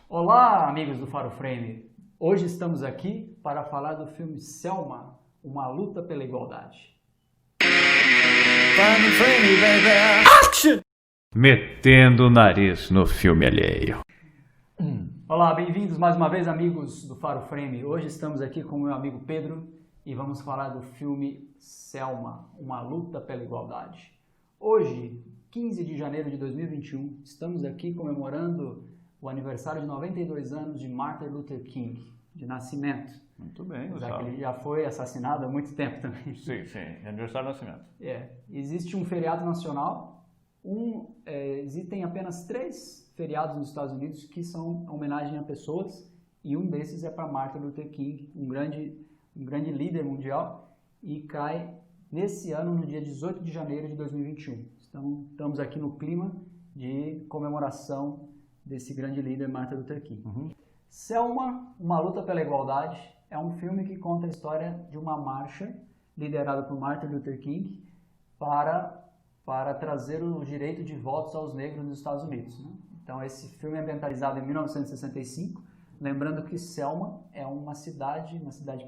Olá, amigos do Faro Frame. Hoje estamos aqui para falar do filme Selma, Uma Luta pela Igualdade. Faro Frame, baby. Action! Metendo o nariz no filme alheio. Olá, bem-vindos mais uma vez, amigos do Faro Frame. Hoje estamos aqui com o meu amigo Pedro e vamos falar do filme Selma, Uma Luta pela Igualdade. Hoje, 15 de janeiro de 2021, estamos aqui comemorando o aniversário de 92 anos de Martin Luther King, de nascimento. Muito bem, Já Gustavo. que ele já foi assassinado há muito tempo também. Sim, aniversário do nascimento. Existe um feriado nacional, existem apenas 3 feriados nos Estados Unidos que são homenagem a pessoas, e um desses é para Martin Luther King, um grande líder mundial, e cai nesse ano, no dia 18 de janeiro de 2021. Então, estamos aqui no clima de comemoração desse grande líder, Martin Luther King. Selma, Uma Luta pela Igualdade, é um filme que conta a história de uma marcha liderada por Martin Luther King para trazer o direito de votos aos negros nos Estados Unidos, né? Então, esse filme é ambientalizado em 1965, lembrando que Selma é uma cidade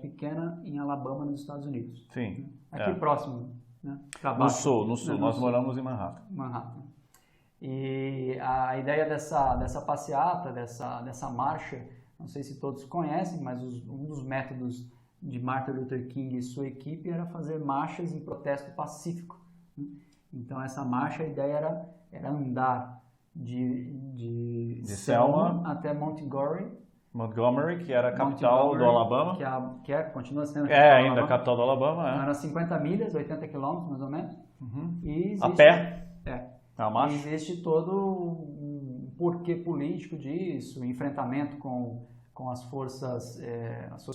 pequena em Alabama, nos Estados Unidos. Sim. Aqui próximo, né? No sul. Nós moramos em Manhattan. E a ideia dessa passeata, dessa marcha, não sei se todos conhecem, mas um dos métodos de Martin Luther King e sua equipe era fazer marchas em protesto pacífico, né? Então, essa marcha, a ideia era andar de Selma até Montgomery, que era a capital do Alabama. Continua sendo Ainda a capital do Alabama. Eram 50 milhas, 80 quilômetros mais ou menos. E existe, a pé. A marcha. Existe todo um porquê político disso, enfrentamento com as forças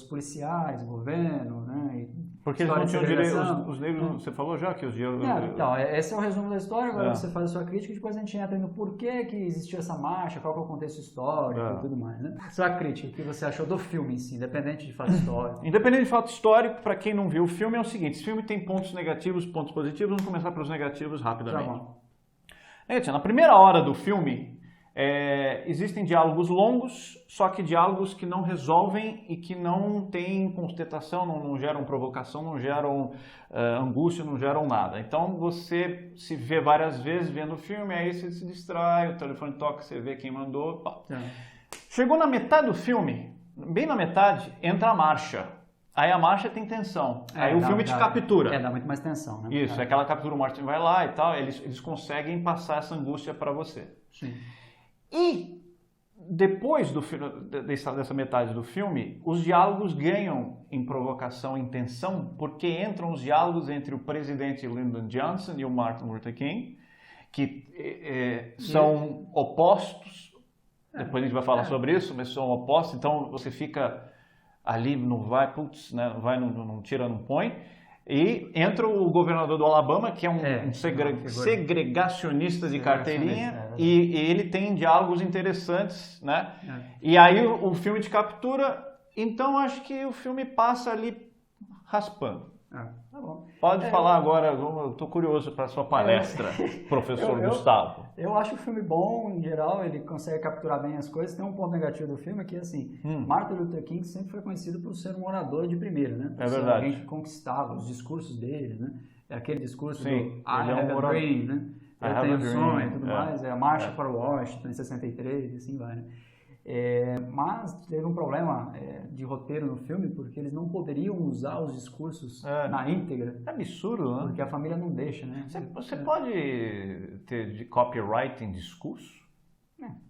policiais, governo, né? Porque eles não tinham direito, os negros, você falou já que os direitos... Então, esse é o resumo da história, agora você faz a sua crítica e depois a gente entra no porquê que existiu essa marcha, qual que é o contexto histórico e tudo mais, né? Sua crítica, o que você achou do filme em si, independente de fato histórico? Independente de fato histórico, para quem não viu o filme, é o seguinte, esse filme tem pontos negativos, pontos positivos, vamos começar pelos negativos rapidamente. Tá bom. Na primeira hora do filme, existem diálogos longos, só que diálogos que não resolvem e que não têm contestação, não geram provocação, não geram angústia, não geram nada. Então você se vê várias vezes vendo o filme, aí você se distrai, o telefone toca, você vê quem mandou. Chegou na metade do filme, bem na metade, entra a marcha. Aí a marcha tem tensão, aí o filme te captura. Dá muito mais tensão, né? Isso, aquela captura, o Martin vai lá e tal, eles conseguem passar essa angústia para você. Sim. E depois dessa metade do filme, os diálogos ganham em provocação, em tensão, porque entram os diálogos entre o presidente Lyndon Johnson e o Martin Luther King, que são opostos. Depois a gente vai falar sobre isso, mas são opostos, então você fica ali, não vai, não tira, não põe. E entra o governador do Alabama, que é um segregacionista de carteirinha, e ele tem diálogos interessantes, né? E aí o filme te captura, então acho que o filme passa ali raspando. Tá bom. Pode falar agora, eu estou curioso para a sua palestra, professor Gustavo. Eu acho o filme bom, em geral, ele consegue capturar bem as coisas. Tem um ponto negativo do filme que, assim, Martin Luther King sempre foi conhecido por ser um orador de primeira, né? Por ser verdade. Alguém que conquistava os discursos dele, né? É aquele discurso do I have a dream, né? Eu tenho um sonho e tudo mais. A Marcha para Washington, em 63, e assim vai, né? Mas teve um problema de roteiro no filme, porque eles não poderiam usar os discursos na íntegra. É absurdo, né? Porque a família não deixa, né? Você pode ter de copyright em discurso?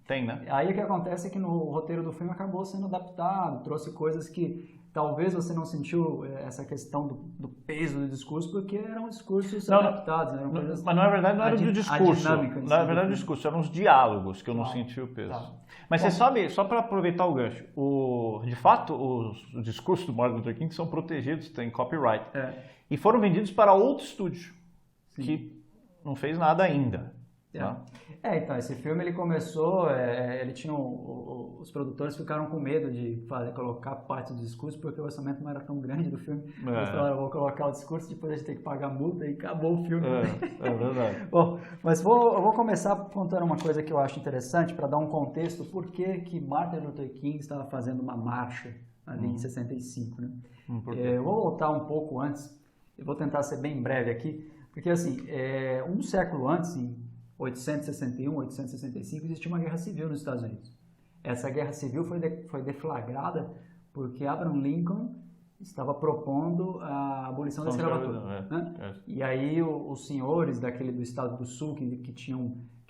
Tem, né? Aí o que acontece é que no roteiro do filme acabou sendo adaptado, trouxe coisas que talvez você não sentiu essa questão do peso do discurso, porque eram discursos adaptados. Eram coisas, mas na verdade não era do discurso. Na verdade o do discurso eram os diálogos que eu não senti o peso. Mas você sabe, só para aproveitar o gancho, de fato os discursos do Martin Luther King são protegidos, têm copyright. E foram vendidos para outro estúdio, que não fez nada ainda. Tá? Então, esse filme ele começou, ele tinha os produtores ficaram com medo de colocar parte do discurso porque o orçamento não era tão grande do filme. Eles falaram, vou colocar o discurso, depois a gente tem que pagar multa e acabou o filme. É verdade. Bom, mas eu vou começar contando uma coisa que eu acho interessante para dar um contexto por que Martin Luther King estava fazendo uma marcha ali em 65, né? Eu vou voltar um pouco antes, eu vou tentar ser bem breve aqui, porque assim, um século antes, em 861, 865, existia uma guerra civil nos Estados Unidos. Essa guerra civil foi deflagrada porque Abraham Lincoln estava propondo a abolição da escravatura. Né? E aí os senhores do estado do sul, que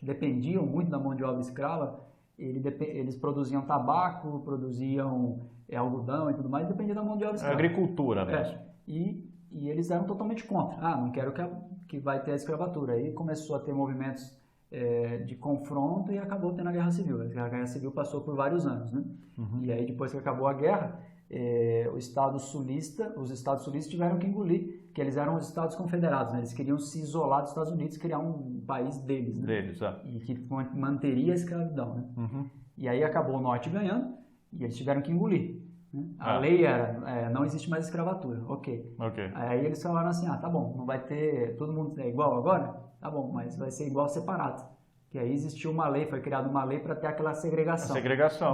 dependiam muito da mão de obra escrava, eles produziam tabaco, produziam algodão e tudo mais, dependia da mão de obra escrava. Agricultura mesmo. E eles eram totalmente contra. Não quero que vai ter a escravatura. Aí começou a ter movimentos de confronto e acabou tendo a Guerra Civil. A Guerra Civil passou por vários anos, né? E aí depois que acabou a guerra, os estados sulistas tiveram que engolir, que eles eram os estados confederados, né? Eles queriam se isolar dos Estados Unidos, criar um país deles, né? E que manteria a escravidão, né? E aí acabou o norte ganhando e eles tiveram que engolir. A lei era, não existe mais escravatura, ok. Aí eles falaram assim, tá bom, não vai ter, todo mundo é igual agora? Tá bom, mas vai ser igual separado. Que aí existiu uma lei, foi criada uma lei para ter aquela segregação.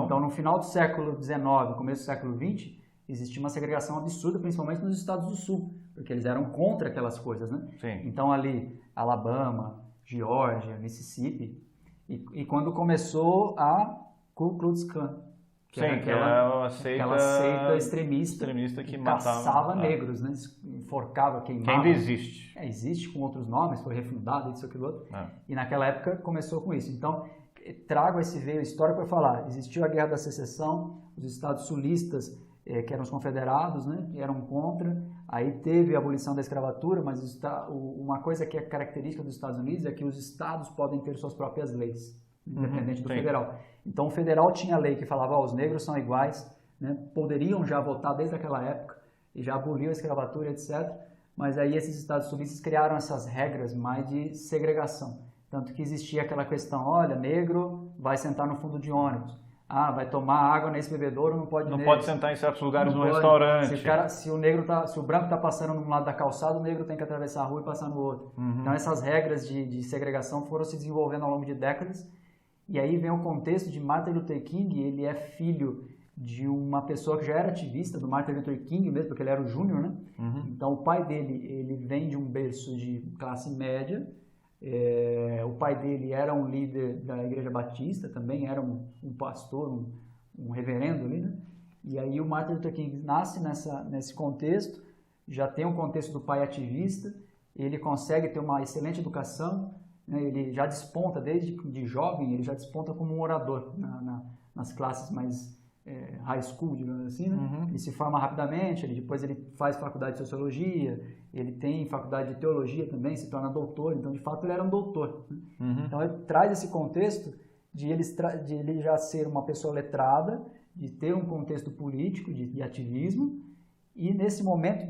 Então no final do século XIX, começo do século XX, existia uma segregação absurda, principalmente nos estados do sul, porque eles eram contra aquelas coisas, né? Sim. Então ali, Alabama, Geórgia, Mississippi, e quando começou a Ku Klux Klan, que era aquela seita extremista que caçava negros, né? Enforcava, queimava. Que ainda existe. Existe com outros nomes, foi refundado, isso, aquilo, outro. E naquela época começou com isso. Então, trago esse veio histórico para falar. Existiu a Guerra da Secessão, os estados sulistas, que eram os confederados, né? Eram contra. Aí teve a abolição da escravatura, mas uma coisa que é característica dos Estados Unidos é que os estados podem ter suas próprias leis, independente do federal. Então o federal tinha lei que falava os negros são iguais, né? Poderiam já votar desde aquela época e já aboliu a escravatura, etc. Mas aí esses estados sulistas criaram essas regras mais de segregação. Tanto que existia aquela questão, olha, negro vai sentar no fundo de ônibus. Vai tomar água nesse bebedouro, não pode sentar em certos lugares no restaurante. Se o branco está passando num lado da calçada, o negro tem que atravessar a rua e passar no outro. Então essas regras de segregação foram se desenvolvendo ao longo de décadas. E aí vem o contexto de Martin Luther King, ele é filho de uma pessoa que já era ativista do Martin Luther King mesmo, porque ele era o júnior, né? Então o pai dele, ele vem de um berço de classe média, o pai dele era um líder da Igreja Batista, também era um pastor, um reverendo ali, né? E aí o Martin Luther King nasce nesse contexto, já tem um contexto do pai ativista, ele consegue ter uma excelente educação, né? Ele já desponta, desde de jovem, ele já desponta como um orador nas classes mais high school, digamos assim, né? Ele se forma rapidamente, depois ele faz faculdade de sociologia, ele tem faculdade de teologia também, se torna doutor, então de fato ele era um doutor. Né? Então ele traz esse contexto de ele já ser uma pessoa letrada, de ter um contexto político, de ativismo, e nesse momento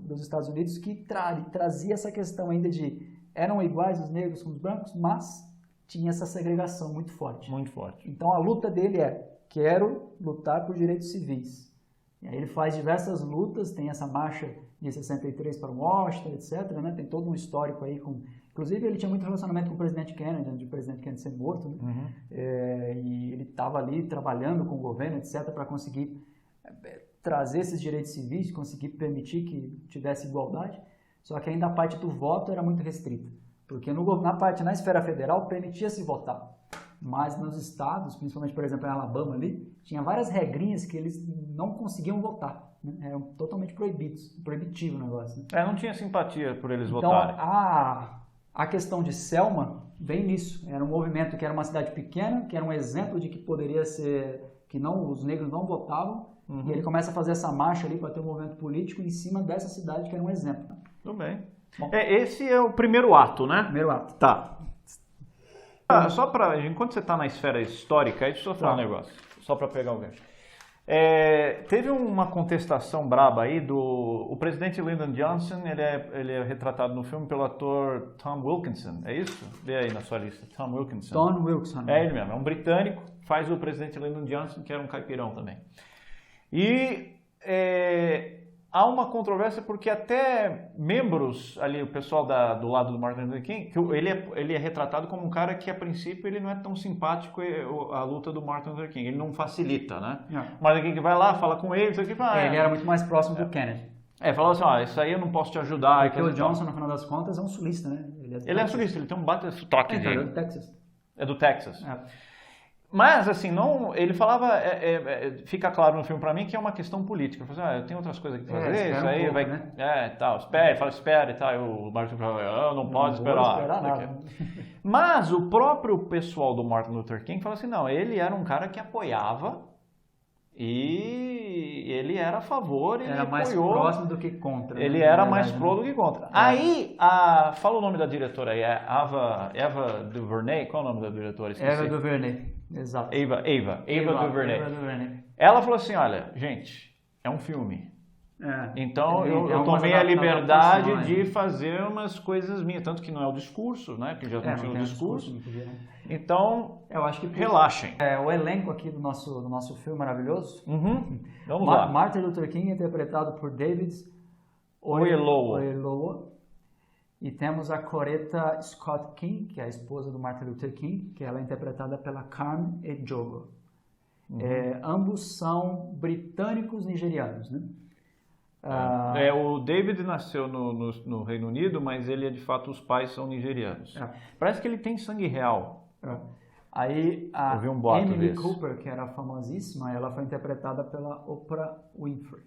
dos Estados Unidos que trazia essa questão ainda de eram iguais os negros com os brancos, mas tinha essa segregação muito forte. Muito forte. Então a luta dele quero lutar por direitos civis. E aí ele faz diversas lutas, tem essa marcha de 63 para Washington, etc. Né? Tem todo um histórico aí inclusive ele tinha muito relacionamento com o presidente Kennedy, antes do presidente Kennedy ser morto, né? E ele estava ali trabalhando com o governo, etc., para conseguir trazer esses direitos civis, conseguir permitir que tivesse igualdade. Só que ainda a parte do voto era muito restrita, porque na esfera federal permitia-se votar, mas nos estados, principalmente, por exemplo, em Alabama ali, tinha várias regrinhas que eles não conseguiam votar, né? Eram totalmente proibitivo o negócio. Né? Não tinha simpatia por eles votarem. Então, a questão de Selma vem nisso, era um movimento que era uma cidade pequena, que era um exemplo de que poderia ser, que os negros não votavam, e ele começa a fazer essa marcha ali para ter um movimento político em cima dessa cidade que era um exemplo. Tudo bem. Bom, esse é o primeiro ato, né? Primeiro ato. Tá. Só para, enquanto você está na esfera histórica, deixa eu só falar um negócio, só para pegar o gancho. Teve uma contestação braba aí o presidente Lyndon Johnson, ele é retratado no filme pelo ator Tom Wilkinson, é isso? Vê aí na sua lista, Tom Wilkinson. Tom Wilkinson. É ele mesmo, é um britânico, faz o presidente Lyndon Johnson, que era um caipirão também. E há uma controvérsia porque até membros ali, o pessoal do lado do Martin Luther King, que ele é retratado como um cara que a princípio ele não é tão simpático a luta do Martin Luther King, ele não facilita, né? O Martin Luther King vai lá, fala com ele, ele era muito mais próximo do Kennedy. Falava assim, isso aí eu não posso te ajudar. Porque o Johnson, no final das contas, é um sulista, né? Ele é sulista, ele tem um bate sotaque de... É do Texas. É do Texas. Mas, assim, não, ele falava, fica claro no filme pra mim que é uma questão política. Ele falou assim, eu tenho outras coisas que fazer, isso aí vai... Né? Tal, espera e tal. E o Martin falava, não pode esperar nada. Mas o próprio pessoal do Martin Luther King fala assim, não, ele era um cara que apoiava e ele era a favor, ele era mais apoiou. Próximo do que contra. Ele era mais pró do que contra. Aí, fala o nome da diretora aí, Ava DuVernay, qual é o nome da diretora? Ava DuVernay. Exato. Ava DuVernay. Ela falou assim, olha, gente, é um filme. Então eu tomei a liberdade de fazer umas coisas minhas, tanto que não é o discurso, né? Porque já não tinha o discurso. Então, eu acho que relaxem. O elenco aqui do nosso filme maravilhoso. Vamos lá. Martin Luther King, interpretado por David Oyelowo. E temos a Coretta Scott King, que é a esposa do Martin Luther King, que ela é interpretada pela Carmen Ejogo. Ambos são britânicos nigerianos, né? O David nasceu no Reino Unido, mas ele de fato, os pais são nigerianos. Parece que ele tem sangue real. Aí a Eu vi um boato Emily desse. Cooper, que era famosíssima, ela foi interpretada pela Oprah Winfrey.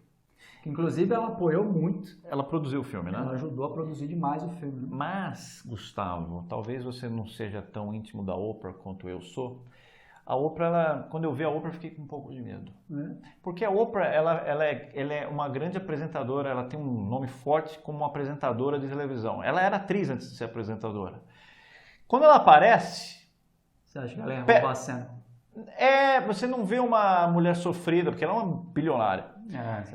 Que, inclusive, ela apoiou muito. Ela produziu o filme, né? Ela ajudou a produzir demais o filme. Né? Mas, Gustavo, talvez você não seja tão íntimo da Oprah quanto eu sou. A Oprah, quando eu vi a Oprah, eu fiquei com um pouco de medo. Porque a Oprah, ela é uma grande apresentadora, ela tem um nome forte como apresentadora de televisão. Ela era atriz antes de ser apresentadora. Quando ela aparece... Você acha que ela ia roubar a cena? Você não vê uma mulher sofrida, porque ela é uma bilionária.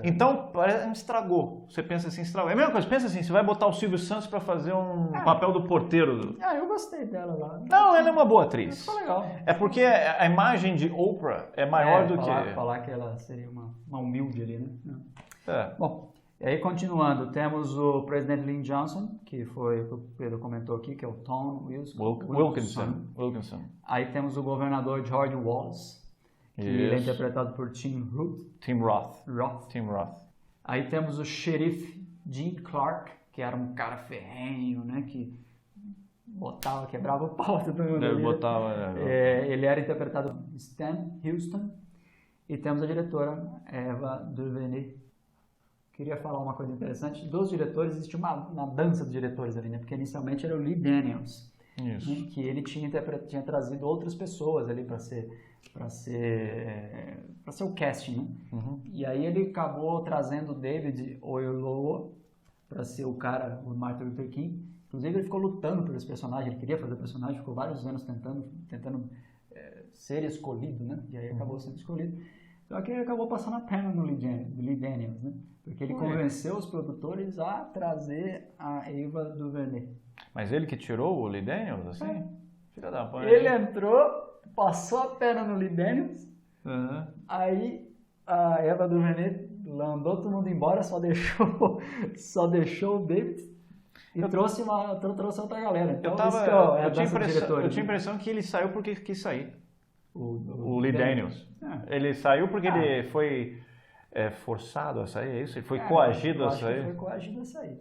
Então, estragou. Você pensa assim, estragou. É a mesma coisa, pensa assim, você vai botar o Silvio Santos pra fazer um papel do porteiro. Eu gostei dela lá. Não, ela é uma boa atriz. Ficou legal. É porque a imagem de Oprah é maior do que... Falar que ela seria uma humilde ali, né? Bom, e aí continuando, temos o presidente Lyndon Johnson, que foi, o Pedro comentou aqui, que é o Tom Wilkinson. Aí temos o governador George Wallace, que ele é interpretado por Tim Roth. Aí temos o xerife Jim Clark, que era um cara ferrenho, né, que quebrava o pau todo mundo. Ele era interpretado por Stan Houston. E temos a diretora Ava DuVernay. Queria falar uma coisa interessante. Dos diretores, existe uma dança de diretores ali, né? Porque inicialmente era o Lee Daniels. Isso. Né? Que ele tinha trazido outras pessoas ali para ser o casting, né? E aí ele acabou trazendo o David Oyelowo para ser o Martin Luther King. Inclusive ele ficou lutando por esse personagem, ele queria fazer o personagem, ficou vários anos tentando ser escolhido, né? E aí acabou sendo escolhido. Só que ele acabou passando a perna no Lee Daniels, né? Porque ele convenceu os produtores a trazer a Ava DuVernay. Mas ele que tirou o Lee Daniels, assim? Filha da mãe. Ele entrou, passou a perna no Lee Daniels, aí a Ava DuVernay mandou todo mundo embora, só deixou o David e trouxe outra galera. Então, eu tinha a impressão que ele saiu porque quis sair. O Lee Daniels. Ele saiu porque ele foi forçado a sair, é isso? Ele foi coagido a sair? Ele foi coagido a sair.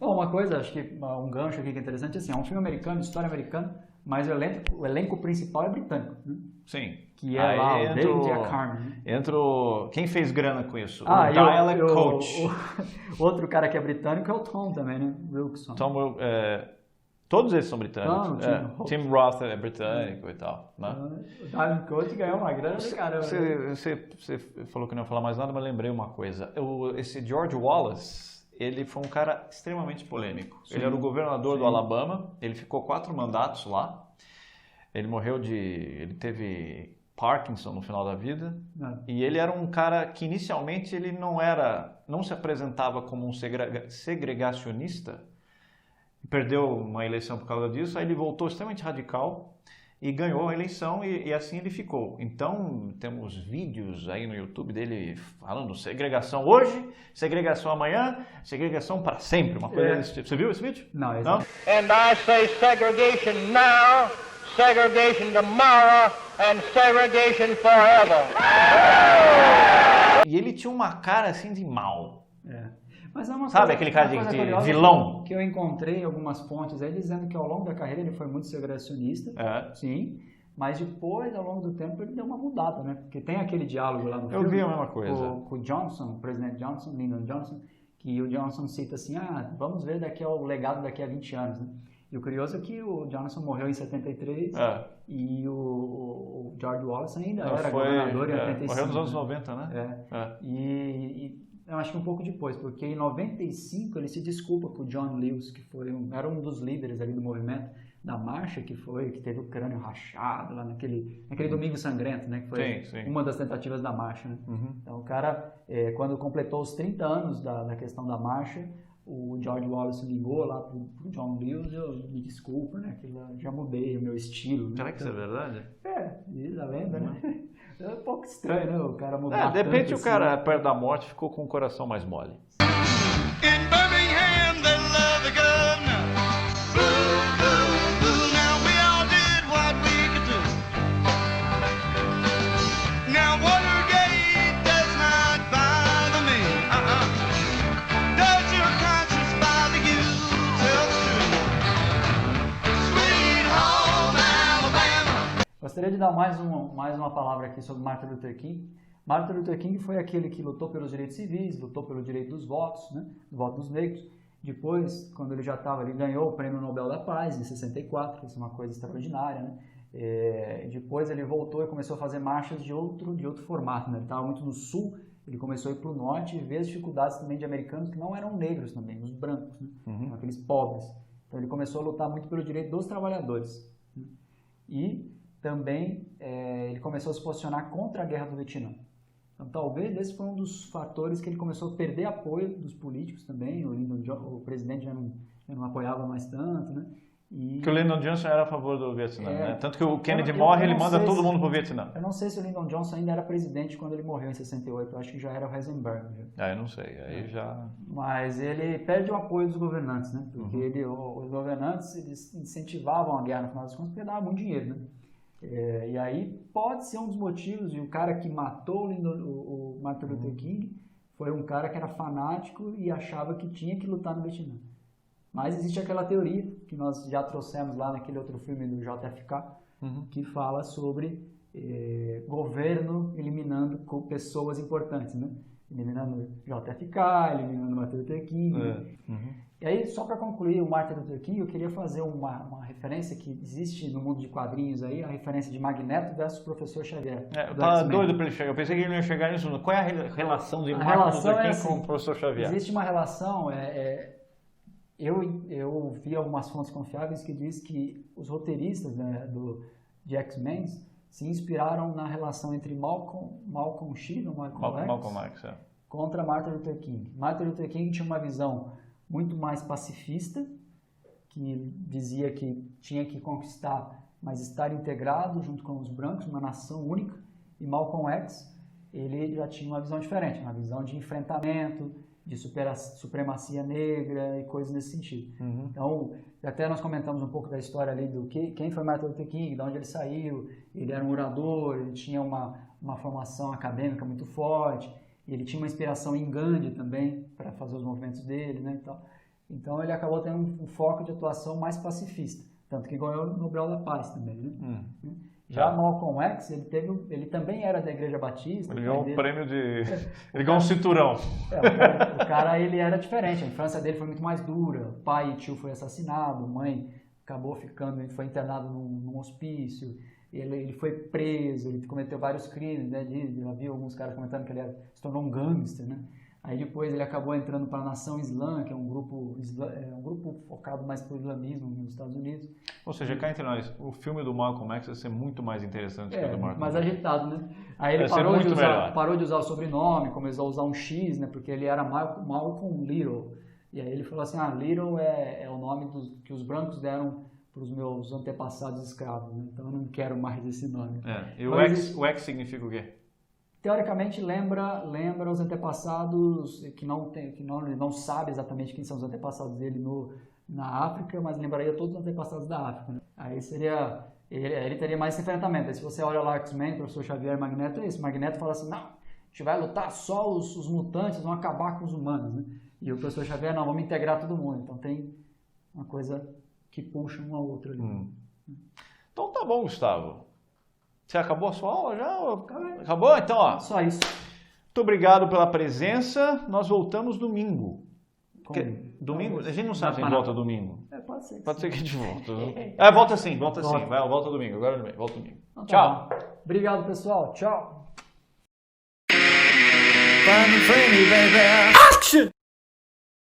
Bom, uma coisa, acho que um gancho aqui que é interessante, assim, é um filme americano, história americana, mas o elenco principal é britânico. Né? Sim. Que é lá o David e a Carmen. Né? Quem fez grana com isso? O Dialect Coach. Outro cara que é britânico é o Tom também, né? Wilkinson. Todos eles são britânicos. Tim Roth é britânico e tal. Né? O Dialect Coach ganhou uma grana do caramba. Você falou que não ia falar mais nada, mas lembrei uma coisa. Esse George Wallace, ele foi um cara extremamente polêmico. Sim. Ele era o governador do Alabama, ele ficou 4 mandatos lá. Ele morreu ele teve Parkinson no final da vida. É. E ele era um cara que inicialmente ele não se apresentava como um segregacionista. Perdeu uma eleição por causa disso, aí ele voltou extremamente radical e ganhou a eleição e assim ele ficou. Então, temos vídeos aí no YouTube dele falando segregação hoje, segregação amanhã, segregação para sempre, uma coisa desse tipo. Você viu esse vídeo? Não, Não? And I say segregation now, segregation tomorrow, and segregation forever. E ele tinha uma cara assim de mal. Mas é uma Sabe coisa, aquele cara uma coisa de curiosa vilão? que eu encontrei algumas fontes aí dizendo que ao longo da carreira ele foi muito segregacionista, sim, mas depois, ao longo do tempo, ele deu uma mudada, né? Porque tem aquele diálogo lá no filme. Eu vi a mesma coisa. Com o Johnson, o presidente Johnson, Lyndon Johnson, que o Johnson cita assim, vamos ver o legado daqui a 20 anos, né? E o curioso é que o Johnson morreu em 73 e o George Wallace ainda era governador em 85. Morreu nos anos 90, né? E eu acho que um pouco depois, porque em 95 ele se desculpa com o John Lewis, que era um dos líderes ali do movimento da marcha, que teve o crânio rachado lá naquele Domingo Sangrento, né? Que foi uma das tentativas da marcha, né? Então o cara, quando completou os 30 anos da questão da marcha, o George Wallace ligou lá pro John Lewis, me desculpa, né? Que eu já mudei o meu estilo. Será que isso é verdade? Diz a lenda, né? É um pouco estranho, né? O cara mudar de repente tanto o cara, assim, perto da morte, ficou com o coração mais mole. In Birmingham, they love the governor. Boo, boo, boo. Now we all did what we could do. Now Watergate does not bother me. Does your conscience bother you? Tell the truth. Sweet home Alabama. Gostaria de dar mais uma palavra aqui sobre Martin Luther King. Martin Luther King foi aquele que lutou pelos direitos civis, lutou pelo direito dos votos, né, do voto dos negros. Depois, quando ele já estava ali, ganhou o Prêmio Nobel da Paz em 64, isso é uma coisa extraordinária, né? Depois ele voltou e começou a fazer marchas de outro formato, né? Ele estava muito no sul, ele começou a ir para o norte e ver as dificuldades também de americanos que não eram negros também, os brancos, né? Aqueles pobres. Então ele começou a lutar muito pelo direito dos trabalhadores, né? E também ele começou a se posicionar contra a Guerra do Vietnã. Então, talvez esse foi um dos fatores que ele começou a perder apoio dos políticos também. O presidente já não apoiava mais tanto, né? Que o Lyndon Johnson era a favor do Vietnã, né? Tanto que o Kennedy morre, ele manda todo mundo pro Vietnã. Eu não sei se o Lyndon Johnson ainda era presidente quando ele morreu em 68. Eu acho que já era o Heisenberg. Eu não sei. Aí já... Mas ele perde o apoio dos governantes, né? Porque os governantes eles incentivavam a guerra, no final das contas, porque dava muito dinheiro, né? E aí pode ser um dos motivos, e o cara que matou o Martin Luther King foi um cara que era fanático e achava que tinha que lutar no Vietnã. Mas existe aquela teoria que nós já trouxemos lá naquele outro filme do JFK, que fala sobre governo eliminando pessoas importantes, né? Eliminando JFK, eliminando Martin Luther King. E aí, só para concluir o Martin Luther King, eu queria fazer uma referência que existe no mundo de quadrinhos aí, a referência de Magneto versus Professor Xavier. Eu tava doido para ele chegar, eu pensei que ele não ia chegar nisso. Qual é a relação de Martin Luther King com o Professor Xavier? Existe uma relação, eu vi algumas fontes confiáveis que diz que os roteiristas, né, de X-Men se inspiraram na relação entre Malcolm X, Malcolm X, contra Martin Luther King. Martin Luther King tinha uma visão muito mais pacifista, que dizia que tinha que conquistar, mas estar integrado junto com os brancos, uma nação única. E Malcolm X, ele já tinha uma visão diferente, uma visão de enfrentamento, de supremacia negra e coisas nesse sentido. Então, até nós comentamos um pouco da história ali do quem foi Martin Luther King, de onde ele saiu. Ele era um orador, ele tinha uma formação acadêmica muito forte, ele tinha uma inspiração em Gandhi também para fazer os movimentos dele, né? Então ele acabou tendo um foco de atuação mais pacifista, tanto que ganhou o Nobel da Paz também, né? Já Malcolm X, ele também era da Igreja Batista. Ele ganhou um prêmio de... Ele ganhou um cinturão. O cara, ele era diferente. A infância dele foi muito mais dura. O pai e tio foi assassinado, a mãe acabou foi internado num hospício. Ele foi preso, ele cometeu vários crimes, né? Já vi alguns caras comentando que ele se tornou um gangster, né? Aí depois ele acabou entrando para a Nação Islã, que é um grupo focado mais para o islamismo nos Estados Unidos. Ou seja, cá entre nós, o filme do Malcolm X vai ser muito mais interessante que o do Malcolm mais X. agitado, né? Aí ele Vai ser muito melhor. parou de usar o sobrenome, começou a usar um X, né? Porque ele era Malcolm Little. E aí ele falou assim, Little é o nome que os brancos deram para os meus antepassados escravos, né? Então eu não quero mais esse nome. E Mas o X significa o quê? Teoricamente lembra os antepassados que não sabe exatamente quem são os antepassados dele na África, mas lembraria todos os antepassados da África, né? Aí ele teria mais esse enfrentamento. Aí se você olha lá X-Men, Professor Xavier e Magneto, é isso. Magneto fala assim, não, a gente vai lutar só os mutantes, vão acabar com os humanos, né? E o Professor Xavier, não, vamos integrar todo mundo. Então tem uma coisa que puxa um ao outro ali. Então tá bom, Gustavo. Você acabou a sua aula já? Acabou? Então, ó. Só isso. Muito obrigado pela presença. Nós voltamos domingo. Domingo? A gente não sabe se a gente volta domingo. Pode ser. Pode ser que a gente volta. Volta sim. Volta domingo. Agora volta domingo. Então, tá Tchau. bom. Obrigado, pessoal. Tchau. Find me, baby. Action!